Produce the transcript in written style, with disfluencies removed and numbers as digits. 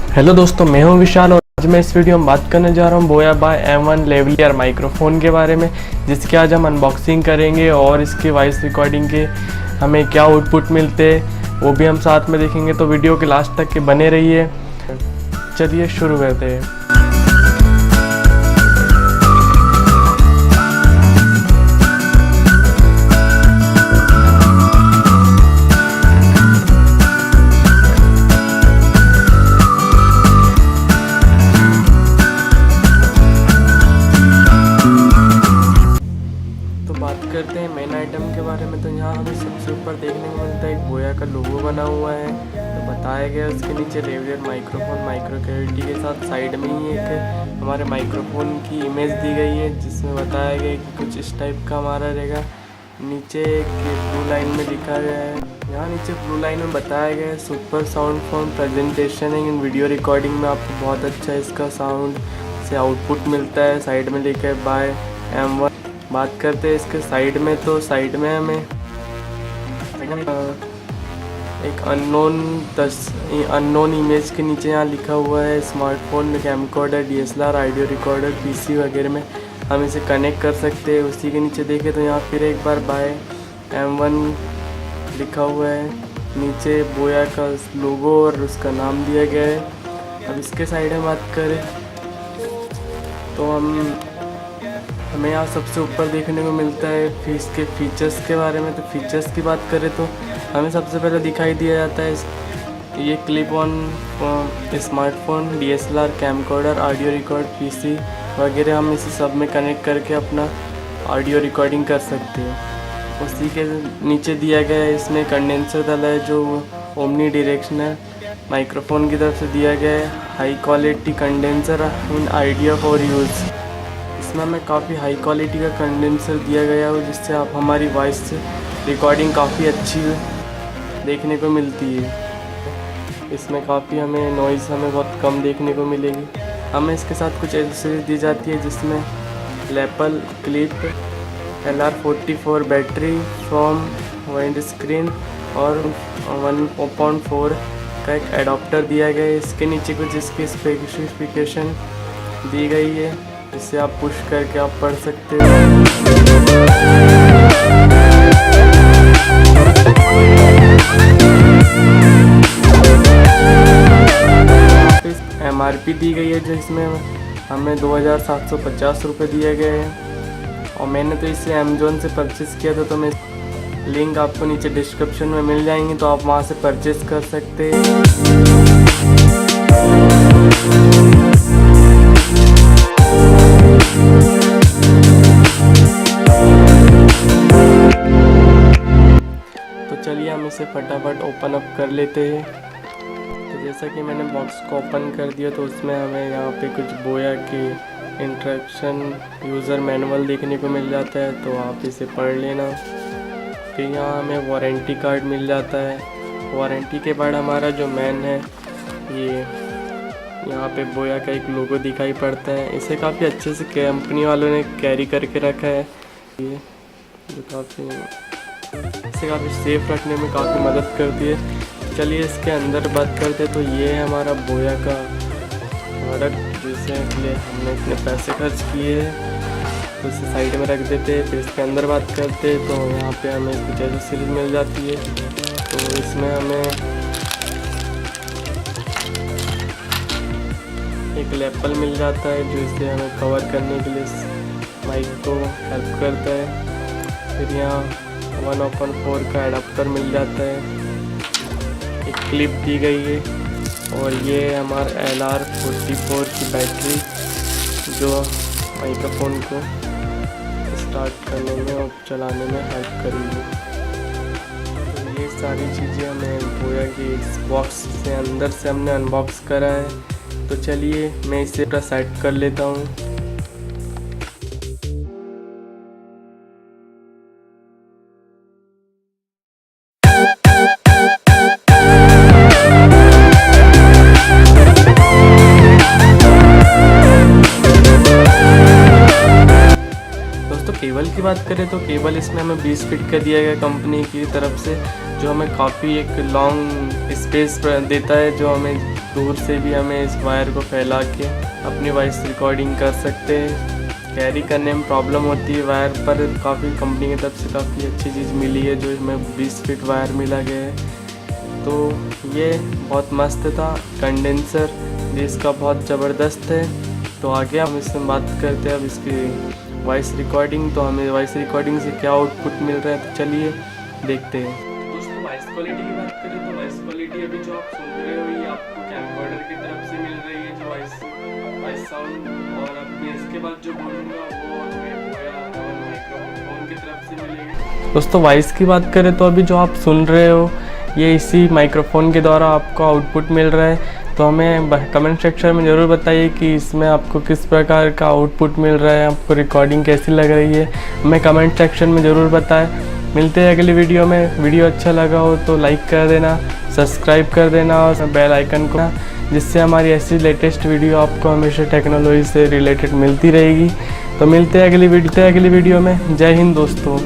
Hello दोस्तों, मैं हूं विशाल और आज मैं इस वीडियो में बात करने जा रहा हूं बोया बाय M1 लेवलियर माइक्रोफोन के बारे में, जिसकी आज हम अनबॉक्सिंग करेंगे और इसकी वॉइस रिकॉर्डिंग के हमें क्या आउटपुट मिलते हैं वो भी हम साथ में देखेंगे। तो वीडियो के लास्ट तक के बने रहिए। चलिए शुरू करते हैं। करते हैं मेन आइटम के बारे में। तो यहाँ हमें सबसे ऊपर देखने को मिलता है एक बोया का लोगो बना हुआ है। तो बताया गया उसके नीचे लेवलियर माइक्रोफोन माइक्रो कैविटी के साथ साइड में ही एक हमारे माइक्रोफोन की इमेज दी गई है, जिसमें बताया गया कि कुछ इस टाइप का हमारा रहेगा। नीचे एक ब्लू लाइन में लिखा गया है, यहाँ नीचे ब्लू लाइन में बताया गया है super sound for presentation in video recording में आपको बहुत अच्छा इसका साउंड से आउटपुट मिलता है। साइड में लिखा है बाय M1। बात करते हैं इसके साइड में, तो साइड में हमें एक अननोन इमेज के नीचे यहाँ लिखा हुआ है smartphone camcorder DSLR audio recorder PC वगैरह में हम इसे कनेक्ट कर सकते हैं। उसी के नीचे देखें तो यहाँ फिर एक बार बाय M1 लिखा हुआ है, नीचे बोया का लोगो और उसका नाम दिया गया है। अब इसके साइड में बात करें तो हमें यहाँ सबसे ऊपर देखने को मिलता है इसके फीचर्स के बारे में। तो फीचर्स की बात करें तो हमें सबसे पहले दिखाई दिया जाता है ये clip on smartphone DSLR camcorder audio record PC वगैरह हम इसी सब में कनेक्ट करके अपना ऑडियो रिकॉर्डिंग कर सकते हैं। उसी के नीचे दिया गया है इसमें कंडेंसर डाला है जो ओमनी डायरेक्शनल माइक्रोफोन की तरफ से दिया गया है। High quality condenser in idea for use, इसमें हमें काफ़ी हाई क्वालिटी का कंडेंसर दिया गया हो जिससे आप हमारी वॉइस से रिकॉर्डिंग काफ़ी अच्छी देखने को मिलती है। इसमें काफ़ी हमें नॉइज़ बहुत कम देखने को मिलेगी। हमें इसके साथ कुछ एक्सेसरीज दी जाती है जिसमें lapel clip LR44 battery from wind screen और 1.4 का एक एडाप्टर दिया गया है। इसके नीचे कुछ इसकी स्पेसिफिकेशन दी गई है जिससे आप पुश करके आप पढ़ सकते हो। MRP दी गई है जिसमें हमें 2750 रुपये दिए गए हैं और मैंने तो इसे Amazon से परचेज़ किया था। तो मैं लिंक आपको नीचे डिस्क्रिप्शन में मिल जाएंगी, तो आप वहाँ से परचेज़ कर सकते हैं। चलिए हम इसे फटाफट ओपन अप कर लेते हैं। तो जैसा कि मैंने बॉक्स को ओपन कर दिया तो उसमें हमें यहाँ पे कुछ बोया की इंस्ट्रक्शन यूज़र मैनुअल देखने को मिल जाता है, तो आप इसे पढ़ लेना। फिर यहाँ हमें वारंटी कार्ड मिल जाता है। वारंटी के बाद हमारा जो मैन है ये यहाँ पे बोया का एक लोगो दिखाई पड़ता है। इसे काफ़ी अच्छे से कंपनी वालों ने कैरी करके रखा है, ये इसे काफ़ी सेफ रखने में काफ़ी मदद करती है। चलिए इसके अंदर बात करते हैं। तो ये है हमारा बोया का प्रोडक्ट जिसके लिए हमने इतने पैसे खर्च किए हैं, तो इसे साइड में रख देते हैं। फिर इसके अंदर बात करते हैं तो यहाँ पे हमें कुछ ऐसी सीरीज मिल जाती है। तो इसमें हमें एक लैपल मिल जाता है जो इसे हमें कवर करने के लिए माइक को हेल्प करता है। फिर यहाँ 1.4 का एडाप्टर मिल जाता है, एक क्लिप दी गई है और ये हमारा LR44 की बैटरी जो माइक्रोफोन को स्टार्ट करने में और चलाने में हेल्प करेगी। तो ये सारी चीज़ें हमें बोया कि इस बॉक्स से अंदर से हमने अनबॉक्स करा है। तो चलिए मैं इसे पूरा सेट कर लेता हूँ। केबल की बात करें तो केबल इसमें हमें 20 फीट का दिया गया कंपनी की तरफ से, जो हमें काफ़ी एक लॉन्ग स्पेस देता है, जो हमें दूर से भी हमें इस वायर को फैला के अपनी वॉइस रिकॉर्डिंग कर सकते हैं। कैरी करने में प्रॉब्लम होती है वायर पर, काफ़ी कंपनी की तरफ से काफ़ी अच्छी चीज़ मिली है जो हमें 20 फीट वायर मिला गया है। तो ये बहुत मस्त था कंडेंसर, जिसका बहुत ज़बरदस्त है। तो आगे हम इसमें बात करते हैं अब इसकी वॉइस रिकॉर्डिंग। तो हमें वॉइस रिकॉर्डिंग से क्या आउटपुट मिल रहा है, तो चलिए देखते हैं। दोस्तों वॉइस क्वालिटी की बात करें तो वॉइस क्वालिटी अभी जो आप सुन रहे हो ये आपको कैमकॉर्डर की तरफ से मिल रही है, जो वॉइस साउंड। और अब मैं इसके बाद जो बोलूँगा वो माइक्रोफोन की तरफ से मिलेगी। दोस्तों वॉइस की बात करें तो अभी जो आप सुन रहे हो ये इसी माइक्रोफोन के द्वारा आपको आउटपुट मिल रहा है। तो हमें कमेंट सेक्शन में ज़रूर बताइए कि इसमें आपको किस प्रकार का आउटपुट मिल रहा है, आपको रिकॉर्डिंग कैसी लग रही है, हमें कमेंट सेक्शन में ज़रूर बताएं। मिलते हैं अगली वीडियो में। वीडियो अच्छा लगा हो तो लाइक कर देना, सब्सक्राइब कर देना और बेल आइकन को, जिससे हमारी ऐसी लेटेस्ट वीडियो आपको हमेशा टेक्नोलॉजी से रिलेटेड मिलती रहेगी। तो मिलते हैं अगली वीडियो में। जय हिंद दोस्तों।